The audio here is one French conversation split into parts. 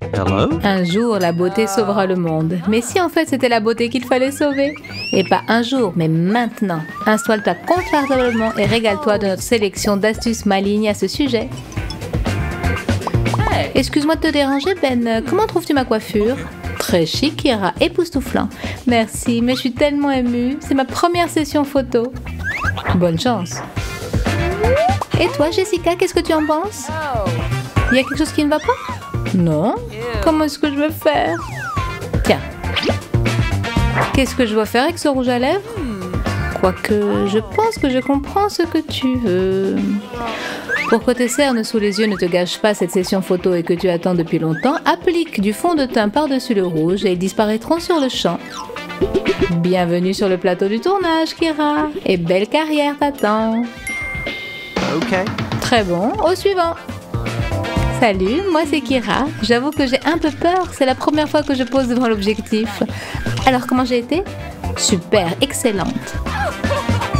Hello? Un jour, la beauté sauvera le monde. Mais si en fait c'était la beauté qu'il fallait sauver? Et pas un jour, mais maintenant. Installe-toi confortablement et régale-toi de notre sélection d'astuces malignes à ce sujet. Excuse-moi de te déranger, Ben. Comment trouves-tu ma coiffure? Très chic, Kira, époustouflant. Merci, mais je suis tellement émue. C'est ma première session photo. Bonne chance. Et toi, Jessica, qu'est-ce que tu en penses? Il y a quelque chose qui ne va pas? Non? Comment est-ce que je vais faire? Tiens. Qu'est-ce que je dois faire avec ce rouge à lèvres? Quoique, je pense que je comprends ce que tu veux. Pour que tes cernes sous les yeux ne te gâchent pas cette session photo et que tu attends depuis longtemps, applique du fond de teint par-dessus le rouge et ils disparaîtront sur le champ. Bienvenue sur le plateau du tournage, Kira. Et belle carrière t'attend. Ok. Très bon, au suivant. Salut, moi c'est Kira. J'avoue que j'ai un peu peur, c'est la première fois que je pose devant l'objectif. Alors comment j'ai été? Super, excellente.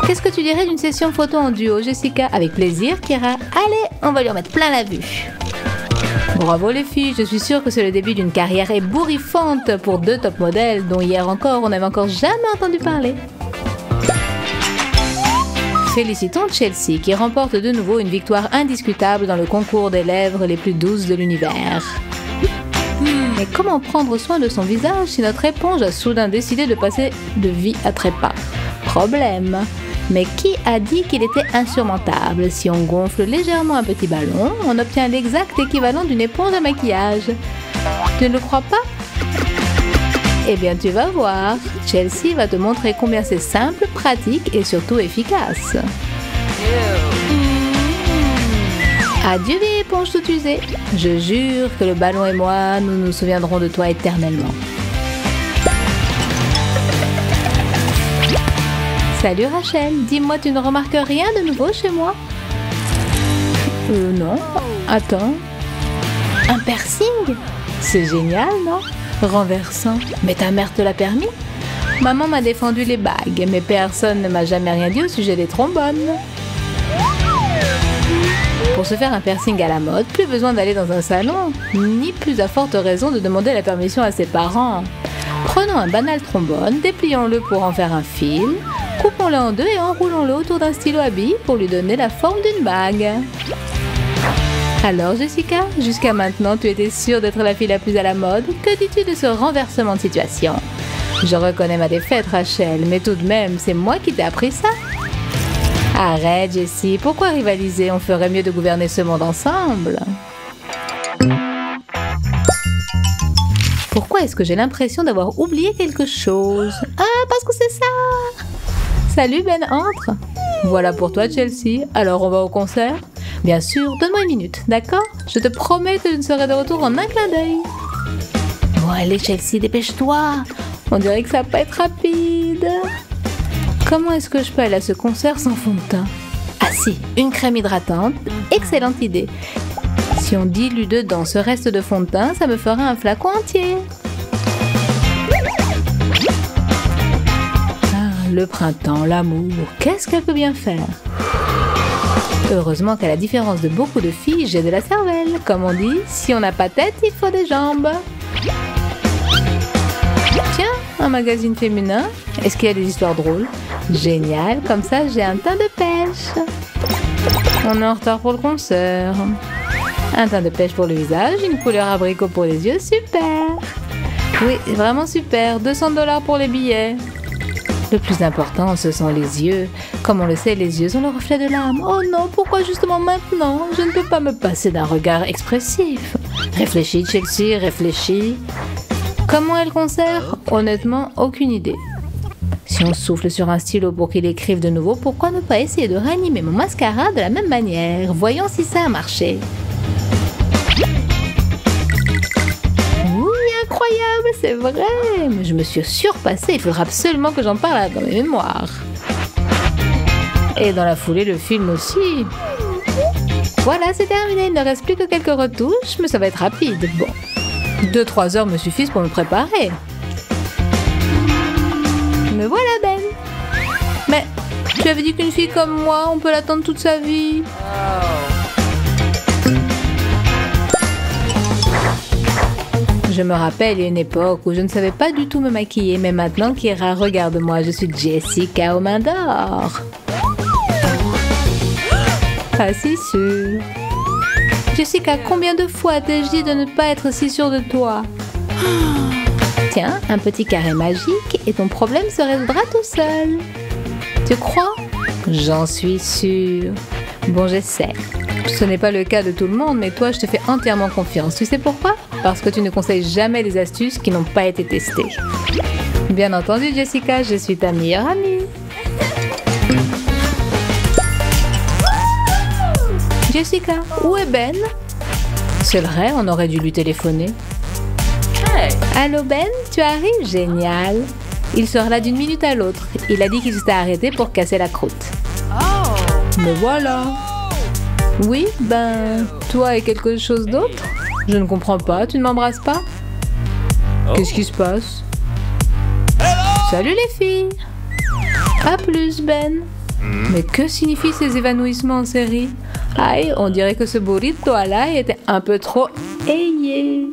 Qu'est-ce que tu dirais d'une session photo en duo, Jessica? Avec plaisir, Kira. Allez, on va lui en mettre plein la vue. Bravo les filles, je suis sûre que c'est le début d'une carrière ébouriffante pour deux top modèles dont hier encore on n'avait encore jamais entendu parler. Félicitons Chelsea qui remporte de nouveau une victoire indiscutable dans le concours des lèvres les plus douces de l'univers. Mais comment prendre soin de son visage si notre éponge a soudain décidé de passer de vie à trépas? Problème. Mais qui a dit qu'il était insurmontable? Si on gonfle légèrement un petit ballon, on obtient l'exact équivalent d'une éponge à maquillage. Tu ne le crois pas? Eh bien, tu vas voir. Chelsea va te montrer combien c'est simple, pratique et surtout efficace. Adieu vieille éponge toute usée. Je jure que le ballon et moi, nous nous souviendrons de toi éternellement. Salut Rachel, dis-moi, tu ne remarques rien de nouveau chez moi? Non. Attends. Un piercing? C'est génial, non? Renversant. Mais ta mère te l'a permis? Maman m'a défendu les bagues, mais personne ne m'a jamais rien dit au sujet des trombones. Pour se faire un piercing à la mode, plus besoin d'aller dans un salon, ni plus à forte raison de demander la permission à ses parents. Prenons un banal trombone, déplions-le pour en faire un fil, coupons-le en deux et enroulons-le autour d'un stylo à billes pour lui donner la forme d'une bague. Alors Jessica, jusqu'à maintenant tu étais sûre d'être la fille la plus à la mode. Que dis-tu de ce renversement de situation? Je reconnais ma défaite Rachel, mais tout de même c'est moi qui t'ai appris ça. Arrête Jessie, pourquoi rivaliser? On ferait mieux de gouverner ce monde ensemble. Pourquoi est-ce que j'ai l'impression d'avoir oublié quelque chose? Ah, parce que c'est ça! Salut Ben, entre! Voilà pour toi Chelsea, alors on va au concert? Bien sûr, donne-moi une minute, d'accord? Je te promets que je ne serai de retour en un clin d'œil. Bon allez Chelsea, dépêche-toi! On dirait que ça va pas être rapide. Comment est-ce que je peux aller à ce concert sans fond de teint? Ah si, une crème hydratante, excellente idée. Si on dilue dedans ce reste de fond de teint, ça me fera un flacon entier. Ah, le printemps, l'amour, qu'est-ce qu'elle peut bien faire? Heureusement qu'à la différence de beaucoup de filles, j'ai de la cervelle. Comme on dit, si on n'a pas tête, il faut des jambes. Tiens, un magazine féminin. Est-ce qu'il y a des histoires drôles? Génial, comme ça j'ai un teint de pêche. On est en retard pour le concert. Un teint de pêche pour le visage, une couleur abricot pour les yeux, super. Oui, vraiment super, 200 $ pour les billets. Le plus important, ce sont les yeux. Comme on le sait, les yeux sont le reflet de l'âme. Oh non, pourquoi justement maintenant? Je ne peux pas me passer d'un regard expressif. Réfléchis, Chelsea, réfléchis. Comment est le concert? Honnêtement, aucune idée. Si on souffle sur un stylo pour qu'il écrive de nouveau, pourquoi ne pas essayer de réanimer mon mascara de la même manière? Voyons si ça a marché. Oui, incroyable, c'est vrai. Mais je me suis surpassée, il faudra absolument que j'en parle dans mes mémoires. Et dans la foulée, le film aussi. Voilà, c'est terminé, il ne reste plus que quelques retouches, mais ça va être rapide. Bon, 2-3 heures me suffisent pour me préparer. Me voilà Ben. Mais tu avais dit qu'une fille comme moi, on peut l'attendre toute sa vie. Je me rappelle, il y a une époque où je ne savais pas du tout me maquiller, mais maintenant, Kira, regarde-moi, je suis Jessica aux mains d'or. Pas si sûr. Jessica, combien de fois t'ai-je dit de ne pas être si sûre de toi? Tiens, un petit carré magique et ton problème se résoudra tout seul. Tu crois? J'en suis sûre. Bon, j'essaie. Ce n'est pas le cas de tout le monde, mais toi, je te fais entièrement confiance. Tu sais pourquoi? Parce que tu ne conseilles jamais les astuces qui n'ont pas été testées. Bien entendu, Jessica, je suis ta meilleure amie. Jessica, où est Ben? C'est vrai, on aurait dû lui téléphoner. Hey. Allô Ben, tu arrives? Génial. Il sort là d'une minute à l'autre. Il a dit qu'il s'était arrêté pour casser la croûte. Oh. Me voilà. Oui, ben, toi et quelque chose d'autre? Je ne comprends pas, tu ne m'embrasses pas? Qu'est-ce qui se passe? Salut les filles. À plus Ben. Mais que signifient ces évanouissements en série? Aïe, on dirait que ce burrito à l'ail était un peu trop ayé.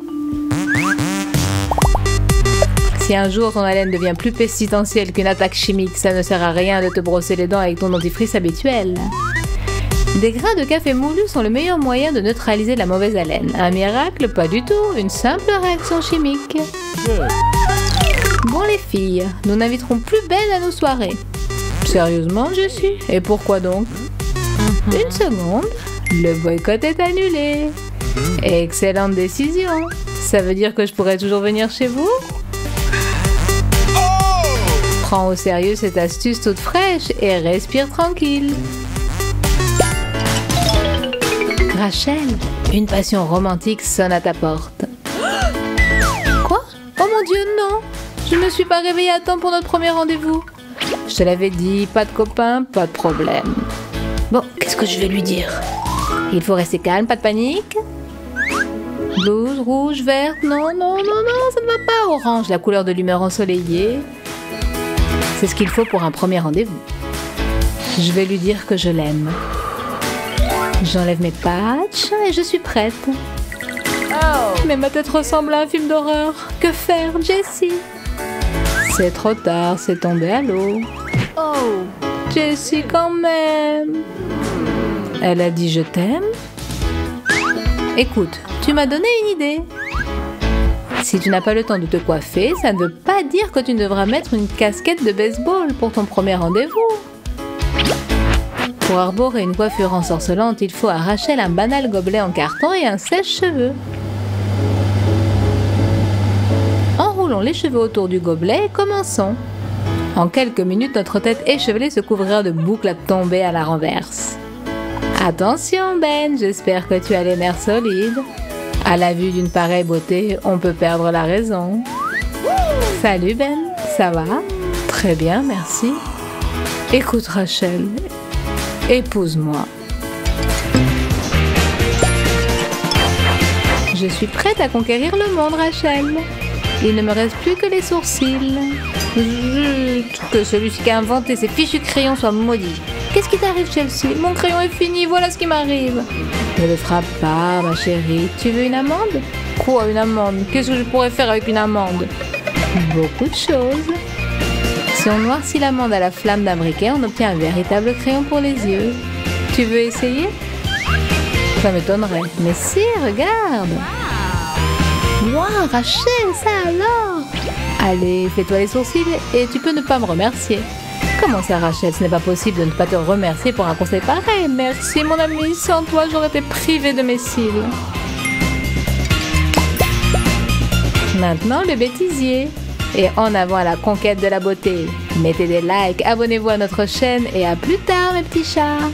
Si un jour ton haleine devient plus pestilentielle qu'une attaque chimique, ça ne sert à rien de te brosser les dents avec ton dentifrice habituel. Des grains de café moulu sont le meilleur moyen de neutraliser la mauvaise haleine. Un miracle? Pas du tout, une simple réaction chimique. Bon les filles, nous n'inviterons plus Ben à nos soirées. Sérieusement, Jessie? Et pourquoi donc? Une seconde, le boycott est annulé. Excellente décision. Ça veut dire que je pourrais toujours venir chez vous? Prends au sérieux cette astuce toute fraîche et respire tranquille. Rachel, une passion romantique sonne à ta porte. Quoi? Oh mon Dieu, non! Je ne me suis pas réveillée à temps pour notre premier rendez-vous. Je te l'avais dit, pas de copain, pas de problème. Bon, qu'est-ce que je vais lui dire? Il faut rester calme, pas de panique. Blouse, rouge, verte, non, non, non, non, ça ne va pas. Orange, la couleur de l'humeur ensoleillée. C'est ce qu'il faut pour un premier rendez-vous. Je vais lui dire que je l'aime. J'enlève mes patchs et je suis prête. Oh. Mais ma tête ressemble à un film d'horreur. Que faire, Jessie? C'est trop tard, c'est tombé à l'eau. Oh. Jessie, quand même. Elle a dit je t'aime. Écoute, tu m'as donné une idée. Si tu n'as pas le temps de te coiffer, ça ne veut pas dire que tu ne devras mettre une casquette de baseball pour ton premier rendez-vous. Pour arborer une coiffure ensorcelante, il faut à Rachel un banal gobelet en carton et un sèche-cheveux. Enroulons les cheveux autour du gobelet et commençons. En quelques minutes, notre tête échevelée se couvrira de boucles à tomber à la renverse. Attention Ben, j'espère que tu as les nerfs solides. À la vue d'une pareille beauté, on peut perdre la raison. Salut Ben, ça va? Très bien, merci. Écoute Rachel, épouse-moi. Je suis prête à conquérir le monde, Rachel. Il ne me reste plus que les sourcils. Zut, que celui-ci qui a inventé ces fichus crayons soit maudit. Qu'est-ce qui t'arrive, Chelsea? Mon crayon est fini, voilà ce qui m'arrive. Ne le frappe pas, ma chérie. Tu veux une amende? Quoi, une amende? Qu'est-ce que je pourrais faire avec une amende? Beaucoup de choses. Si on noircit l'amande à la flamme d'un briquet, on obtient un véritable crayon pour les yeux. Tu veux essayer? Ça m'étonnerait. Mais si, regarde. Wow, Rachel, ça alors? Allez, fais-toi les sourcils et tu peux ne pas me remercier. Comment ça, Rachel? Ce n'est pas possible de ne pas te remercier pour un conseil pareil. Merci, mon ami. Sans toi, j'aurais été privée de mes cils. Maintenant, le bêtisier. Et en avant à la conquête de la beauté. Mettez des likes, abonnez-vous à notre chaîne et à plus tard, mes petits chats.